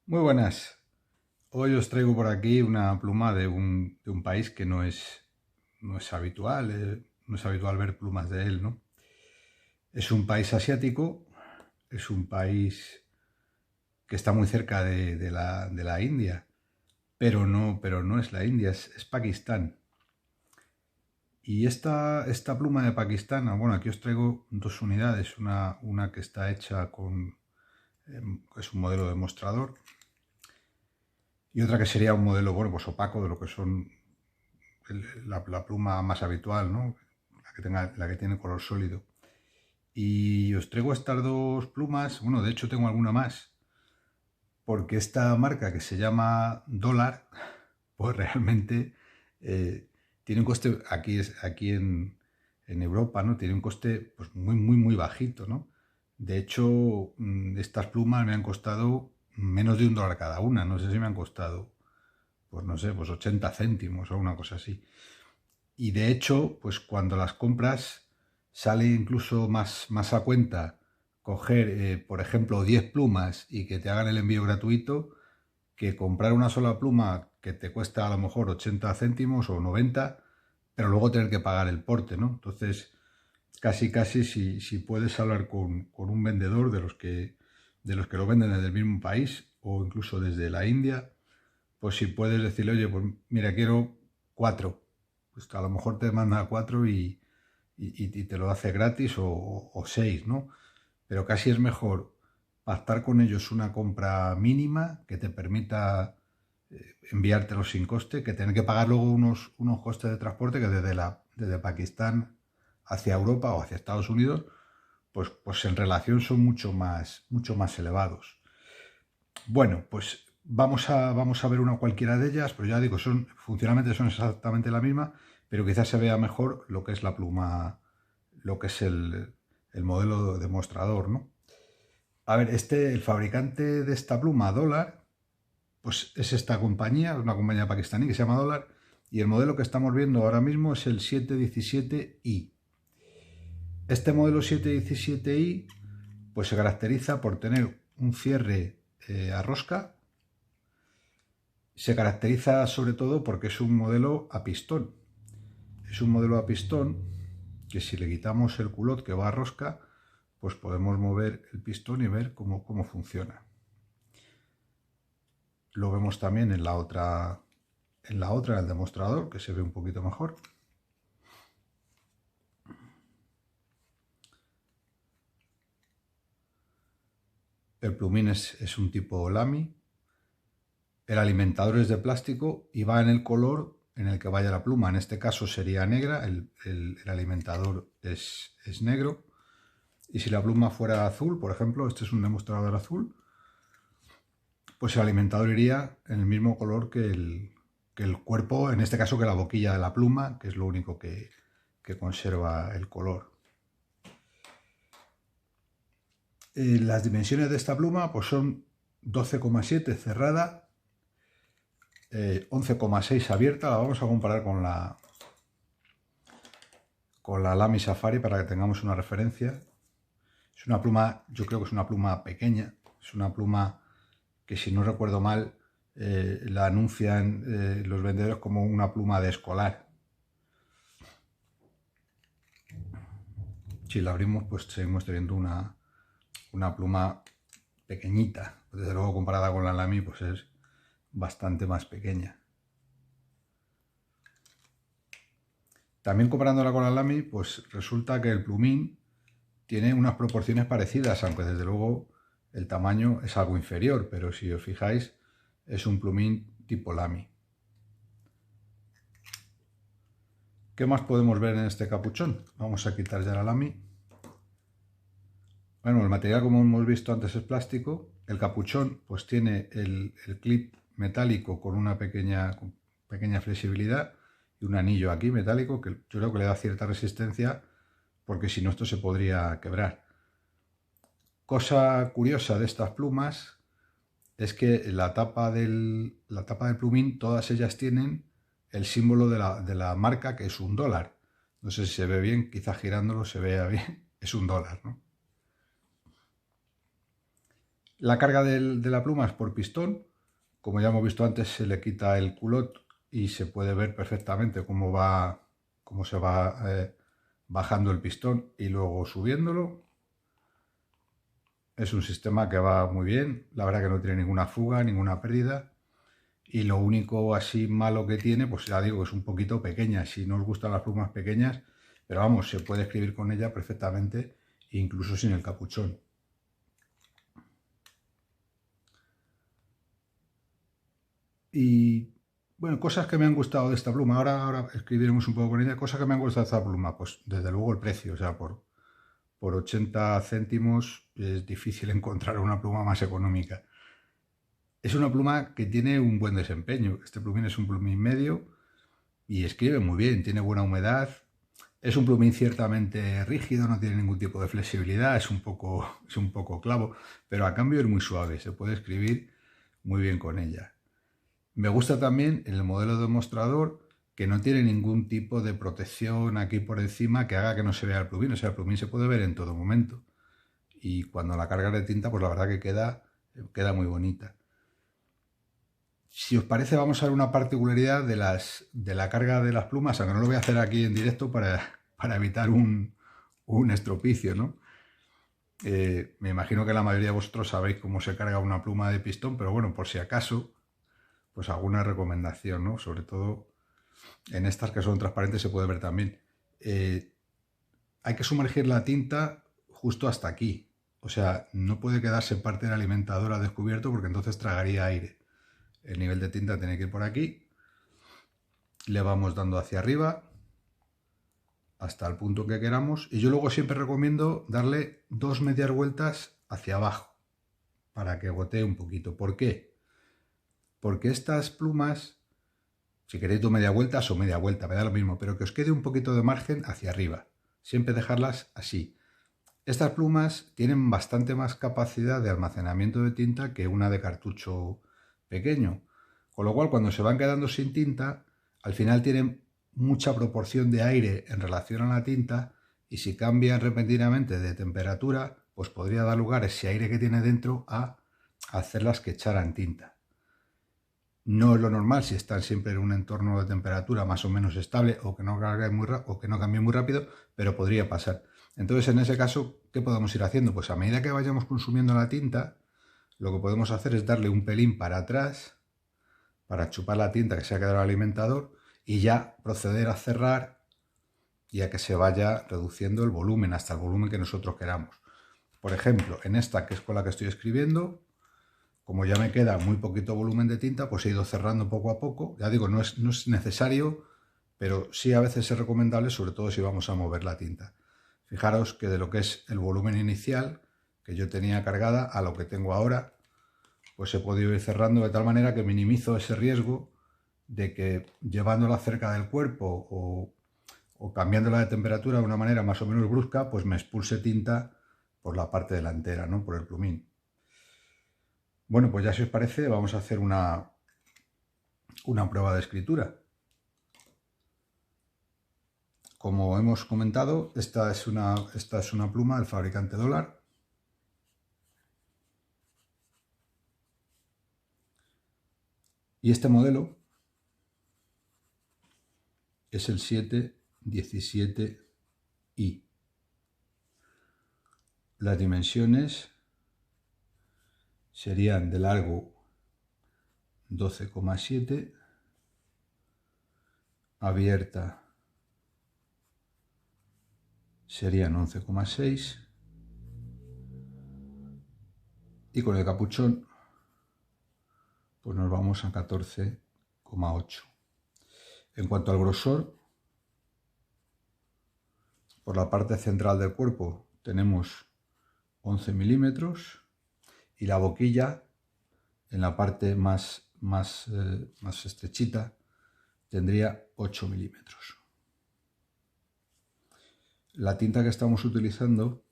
Muy buenas. Hoy os traigo por aquí una pluma de un país que no es habitual, no es habitual ver plumas de él, ¿no? Es un país asiático, es un país que está muy cerca de la India, pero no es la India, es Pakistán. Y esta pluma de Pakistán, bueno, aquí os traigo dos unidades, una que está hecha es un modelo de mostrador, y otra que sería un modelo, bueno, pues opaco de lo que son la pluma más habitual, ¿no? La que tiene color sólido. Y os traigo estas dos plumas, bueno, de hecho tengo alguna más, porque esta marca que se llama Dólar, pues realmente eh, tiene un coste, aquí en Europa, ¿no? Tiene un coste pues muy, muy, muy bajito, ¿no? De hecho, estas plumas me han costado menos de $1 cada una, no sé si me han costado, pues no sé, pues 80 céntimos o una cosa así. Y de hecho, pues cuando las compras sale incluso más a cuenta coger, por ejemplo, 10 plumas y que te hagan el envío gratuito, que comprar una sola pluma que te cuesta a lo mejor 80 céntimos o 90, pero luego tener que pagar el porte, ¿no? Entonces, casi, casi si puedes hablar con un vendedor de los que lo venden desde el mismo país o incluso desde la India, pues si puedes decirle, oye, pues mira, quiero 4, pues a lo mejor te manda 4 y te lo hace gratis o 6, ¿no? Pero casi es mejor pactar con ellos una compra mínima que te permita enviártelo sin coste, que tener que pagar luego unos costes de transporte que desde Pakistán hacia Europa o hacia Estados Unidos, pues en relación son mucho más elevados. Bueno, pues vamos a ver una cualquiera de ellas, pero ya digo, funcionalmente son exactamente la misma, pero quizás se vea mejor lo que es la pluma, lo que es el modelo de mostrador, ¿no? A ver, el fabricante de esta pluma, Dólar, pues es esta compañía, una compañía pakistaní que se llama Dólar, y el modelo que estamos viendo ahora mismo es el 717i. Este modelo 717i pues se caracteriza por tener un cierre a rosca. Se caracteriza sobre todo porque es un modelo a pistón. Es un modelo a pistón que si le quitamos el culot que va a rosca, pues podemos mover el pistón y ver cómo funciona. Lo vemos también en el demostrador, que se ve un poquito mejor. El plumín es un tipo Lamy. El alimentador es de plástico y va en el color en el que vaya la pluma. En este caso sería negra, el alimentador es negro. Y si la pluma fuera azul, por ejemplo, este es un demostrador azul, pues el alimentador iría en el mismo color que el cuerpo, en este caso que la boquilla de la pluma, que es lo único que conserva el color. Las dimensiones de esta pluma pues son 12,7 cerrada, 11,6 abierta. La vamos a comparar con la Lamy Safari para que tengamos una referencia. Es una pluma, yo creo que es una pluma pequeña, es una pluma que, si no recuerdo mal, la anuncian los vendedores como una pluma de escolar. Si la abrimos, pues seguimos teniendo una pluma pequeñita. Desde luego, comparada con la Lamy, pues es bastante más pequeña. También comparándola con la Lamy, pues resulta que el plumín tiene unas proporciones parecidas, aunque desde luego el tamaño es algo inferior, pero si os fijáis, es un plumín tipo Lamy. ¿Qué más podemos ver en este capuchón? Vamos a quitar ya la Lamy. Bueno, el material, como hemos visto antes, es plástico. El capuchón pues tiene el clip metálico con una pequeña flexibilidad y un anillo aquí metálico que yo creo que le da cierta resistencia, porque si no esto se podría quebrar. Cosa curiosa de estas plumas es que la tapa del plumín, todas ellas tienen el símbolo de la marca, que es un dólar. No sé si se ve bien, quizá girándolo se vea bien. Es un dólar, ¿no? La carga de la pluma es por pistón. Como ya hemos visto antes, se le quita el culot y se puede ver perfectamente cómo se va bajando el pistón y luego subiéndolo. Es un sistema que va muy bien, la verdad que no tiene ninguna fuga, ninguna pérdida. Y lo único así malo que tiene, pues ya digo, es un poquito pequeña. Si no os gustan las plumas pequeñas, pero vamos, se puede escribir con ella perfectamente, incluso sin el capuchón. Y bueno, cosas que me han gustado de esta pluma, ahora escribiremos un poco con ella, cosas que me han gustado de esta pluma, pues desde luego el precio, o sea, por 80 céntimos es difícil encontrar una pluma más económica. Es una pluma que tiene un buen desempeño, este plumín es un plumín medio y escribe muy bien, tiene buena humedad, es un plumín ciertamente rígido, no tiene ningún tipo de flexibilidad, es un poco clavo, pero a cambio es muy suave, se puede escribir muy bien con ella. Me gusta también en el modelo demostrador que no tiene ningún tipo de protección aquí por encima que haga que no se vea el plumín. O sea, el plumín se puede ver en todo momento. Y cuando la cargas de tinta, pues la verdad que queda muy bonita. Si os parece, vamos a ver una particularidad de la carga de las plumas, aunque no lo voy a hacer aquí en directo para evitar un estropicio, ¿no? Me imagino que la mayoría de vosotros sabéis cómo se carga una pluma de pistón, pero bueno, por si acaso, pues alguna recomendación, ¿no? Sobre todo en estas que son transparentes se puede ver también. Hay que sumergir la tinta justo hasta aquí. O sea, no puede quedarse parte del alimentador al descubierto porque entonces tragaría aire. El nivel de tinta tiene que ir por aquí. Le vamos dando hacia arriba hasta el punto que queramos. Y yo luego siempre recomiendo darle 2 medias vueltas hacia abajo para que gotee un poquito. ¿Por qué? Porque estas plumas, si queréis 2 media vueltas o media vuelta, me da lo mismo, pero que os quede un poquito de margen hacia arriba. Siempre dejarlas así. Estas plumas tienen bastante más capacidad de almacenamiento de tinta que una de cartucho pequeño. Con lo cual, cuando se van quedando sin tinta, al final tienen mucha proporción de aire en relación a la tinta y si cambian repentinamente de temperatura, pues podría dar lugar a ese aire que tiene dentro a hacerlas que echaran tinta. No es lo normal si están siempre en un entorno de temperatura más o menos estable o que no cambie muy rápido, pero podría pasar. Entonces, en ese caso, ¿qué podemos ir haciendo? Pues a medida que vayamos consumiendo la tinta, lo que podemos hacer es darle un pelín para atrás para chupar la tinta que se ha quedado en el alimentador y ya proceder a cerrar y a que se vaya reduciendo el volumen hasta el volumen que nosotros queramos. Por ejemplo, en esta que es con la que estoy escribiendo, como ya me queda muy poquito volumen de tinta, pues he ido cerrando poco a poco. Ya digo, no es necesario, pero sí a veces es recomendable, sobre todo si vamos a mover la tinta. Fijaros que de lo que es el volumen inicial que yo tenía cargada a lo que tengo ahora, pues he podido ir cerrando de tal manera que minimizo ese riesgo de que llevándola cerca del cuerpo o cambiándola de temperatura de una manera más o menos brusca, pues me expulse tinta por la parte delantera, ¿no? Por el plumín. Bueno, pues ya si os parece, vamos a hacer una prueba de escritura. Como hemos comentado, esta es una pluma del fabricante Dólar. Y este modelo es el 717i. Las dimensiones serían de largo 12,7, abierta serían 11,6 y con el capuchón pues nos vamos a 14,8. En cuanto al grosor, por la parte central del cuerpo tenemos 11 milímetros y la boquilla en la parte más estrechita tendría 8 milímetros. La tinta que estamos utilizando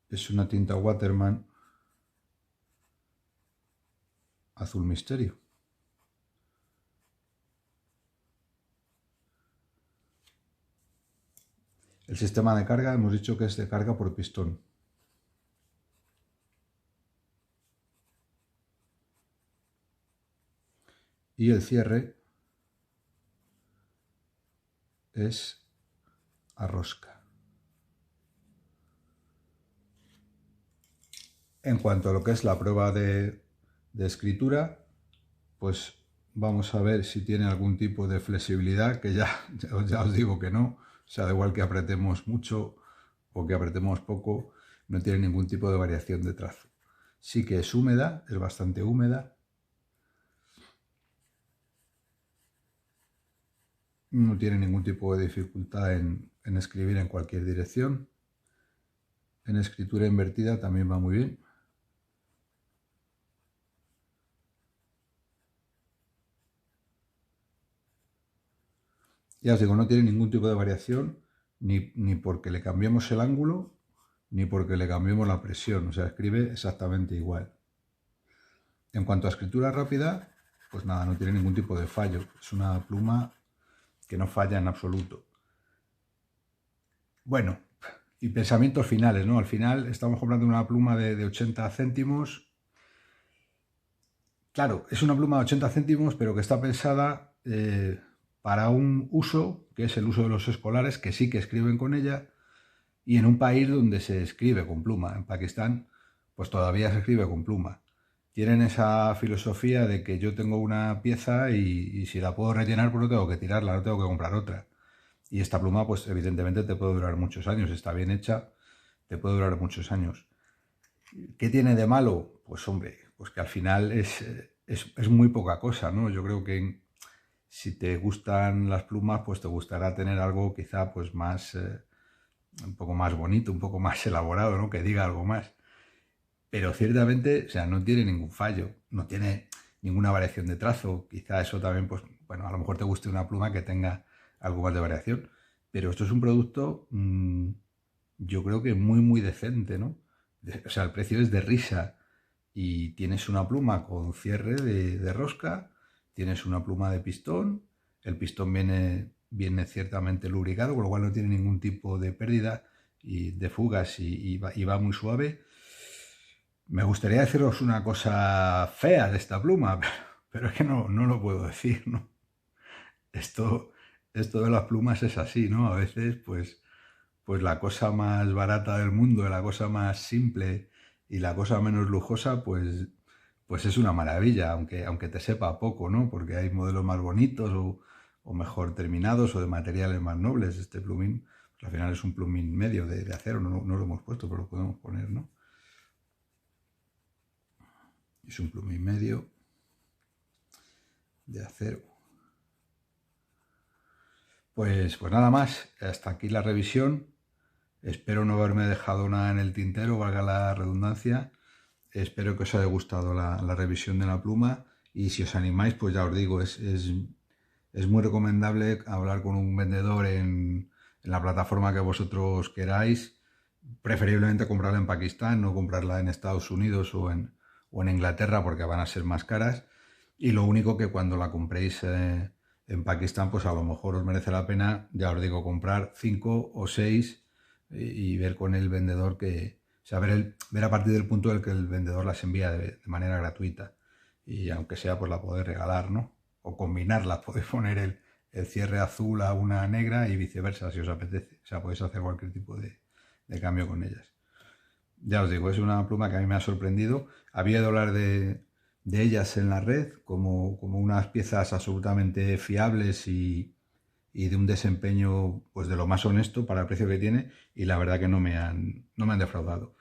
es una tinta Waterman azul misterio. El sistema de carga hemos dicho que es de carga por pistón. y el cierre es a rosca. En cuanto a lo que es la prueba de escritura, pues vamos a ver si tiene algún tipo de flexibilidad, que ya os digo que no. O sea, da igual que apretemos mucho o que apretemos poco, no tiene ningún tipo de variación de trazo. Sí que es húmeda, es bastante húmeda. No tiene ningún tipo de dificultad en escribir en cualquier dirección. En escritura invertida también va muy bien. Ya os digo, no tiene ningún tipo de variación, ni porque le cambiemos el ángulo, ni porque le cambiemos la presión. O sea, escribe exactamente igual. En cuanto a escritura rápida, pues nada, no tiene ningún tipo de fallo. Es una pluma que no falla en absoluto. Bueno, y pensamientos finales, ¿no? Al final estamos comprando una pluma de 80 céntimos. Claro, es una pluma de 80 céntimos, pero que está pensada para un uso, que es el uso de los escolares, que sí que escriben con ella, y en un país donde se escribe con pluma. En Pakistán, pues todavía se escribe con pluma. Tienen esa filosofía de que yo tengo una pieza y si la puedo rellenar, pues no tengo que tirarla, no tengo que comprar otra. Y esta pluma, pues evidentemente te puede durar muchos años, está bien hecha, te puede durar muchos años. ¿Qué tiene de malo? Pues hombre, pues que al final es muy poca cosa, ¿no? Yo creo que si te gustan las plumas, pues te gustará tener algo quizá pues más, un poco más bonito, un poco más elaborado, ¿no? Que diga algo más. Pero ciertamente, o sea, no tiene ningún fallo, no tiene ninguna variación de trazo. Quizá eso también, pues, bueno, a lo mejor te guste una pluma que tenga algo más de variación. Pero esto es un producto, yo creo que muy decente, ¿no? O sea, el precio es de risa. Y tienes una pluma con cierre de rosca, tienes una pluma de pistón, el pistón viene ciertamente lubricado, con lo cual no tiene ningún tipo de pérdida y de fugas y va muy suave. Me gustaría deciros una cosa fea de esta pluma, pero es que no lo puedo decir, ¿no? Esto de las plumas es así, ¿no? A veces, pues la cosa más barata del mundo, la cosa más simple y la cosa menos lujosa, pues es una maravilla, aunque te sepa poco, ¿no? Porque hay modelos más bonitos o mejor terminados o de materiales más nobles. Este plumín, pues al final es un plumín medio de acero, no lo hemos puesto, pero lo podemos poner, ¿no? Es un plumín medio de acero. Pues nada más, hasta aquí la revisión. Espero no haberme dejado nada en el tintero, valga la redundancia. Espero que os haya gustado la revisión de la pluma y si os animáis, pues ya os digo, es muy recomendable hablar con un vendedor en la plataforma que vosotros queráis. Preferiblemente comprarla en Pakistán, no comprarla en Estados Unidos o en Inglaterra porque van a ser más caras. Y lo único que cuando la compréis en Pakistán, pues a lo mejor os merece la pena, ya os digo, comprar 5 o 6 y ver con el vendedor que, o sea, ver a partir del punto en el que el vendedor las envía de manera gratuita. Y aunque sea, pues la podéis regalar, ¿no? O combinarlas, podéis poner el cierre azul a una negra y viceversa, si os apetece. O sea, podéis hacer cualquier tipo de cambio con ellas. Ya os digo, es una pluma que a mí me ha sorprendido. Había de hablar de ellas en la red como unas piezas absolutamente fiables y de un desempeño pues de lo más honesto para el precio que tiene, y la verdad que no me han defraudado.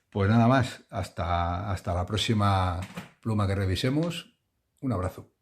Pues nada más, hasta la próxima pluma que revisemos. Un abrazo.